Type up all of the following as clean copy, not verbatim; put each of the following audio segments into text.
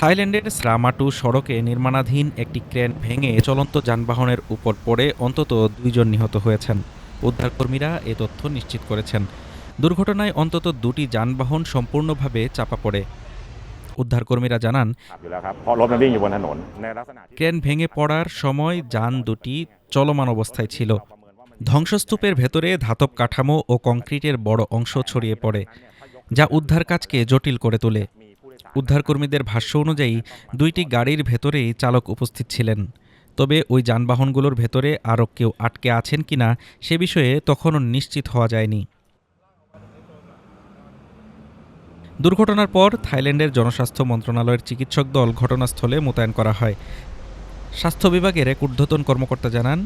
থাইল্যান্ডের শ্রামাটু সড়কে নির্মাণাধীন একটি ক্রেন ভেঙে চলন্ত যানবাহনের উপর পড়ে অন্তত ২ জন নিহত হয়েছেন। উদ্ধারকর্মীরা এ তথ্য নিশ্চিত করেছেন। দুর্ঘটনায় অন্তত ২টি যানবাহন সম্পূর্ণভাবে চাপা পড়ে। উদ্ধারকর্মীরা জানান, ক্রেন ভেঙে পড়ার সময় যান দুটি চলমান অবস্থায় ছিল। ধ্বংসস্তূপের ভেতরে ধাতব কাঠামো ও কংক্রিটের বড় অংশ ছড়িয়ে পড়ে, যা উদ্ধার কাজকে জটিল করে তোলে। উদ্ধারকর্মীদের ভাষ্য অনুযায়ী ২টি গাড়ির ভেতরেই চালক উপস্থিত ছিলেন। তবে ওই যানবাহনগুলোর ভেতরে আরও কেউ আটকে আছেন কিনা সে বিষয়ে তখনও নিশ্চিত হওয়া যায়নি। দুর্ঘটনার পর থাইল্যান্ডের জনস্বাস্থ্য মন্ত্রণালয়ের চিকিৎসক দল ঘটনাস্থলে মোতায়েন করা হয়। স্বাস্থ্য বিভাগের এক ঊর্ধ্বতন কর্মকর্তা জানান,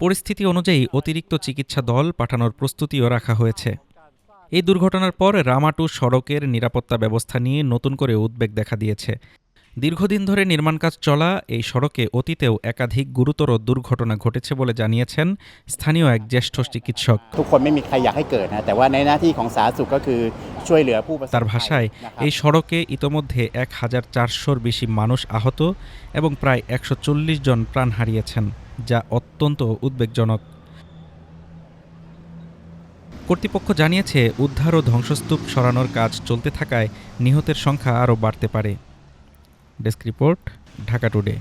পরিস্থিতি অনুযায়ী অতিরিক্ত চিকিৎসা দল পাঠানোর প্রস্তুতিও রাখা হয়েছে। এই দুর্ঘটনার পর রামাটু সড়কের নিরাপত্তা ব্যবস্থা নিয়ে নতুন করে উদ্বেগ দেখা দিয়েছে। দীর্ঘদিন ধরে নির্মাণ কাজ চলা এই সড়কে অতীতেও একাধিক গুরুতর দুর্ঘটনা ঘটেছে বলে জানিয়েছেন স্থানীয় এক জ্যেষ্ঠ চিকিৎসক। তার ভাষায়, এই সড়কে ইতোমধ্যে ১,৪০০-র বেশি মানুষ আহত এবং প্রায় ১৪০ জন প্রাণ হারিয়েছেন, যা অত্যন্ত উদ্বেগজনক। কর্তৃপক্ষ জানিয়েছে, উদ্ধার ও ধ্বংসস্তূপ সরানোর কাজ চলতে থাকায় নিহতের সংখ্যা আরও বাড়তে পারে। Desk report, Dhaka today.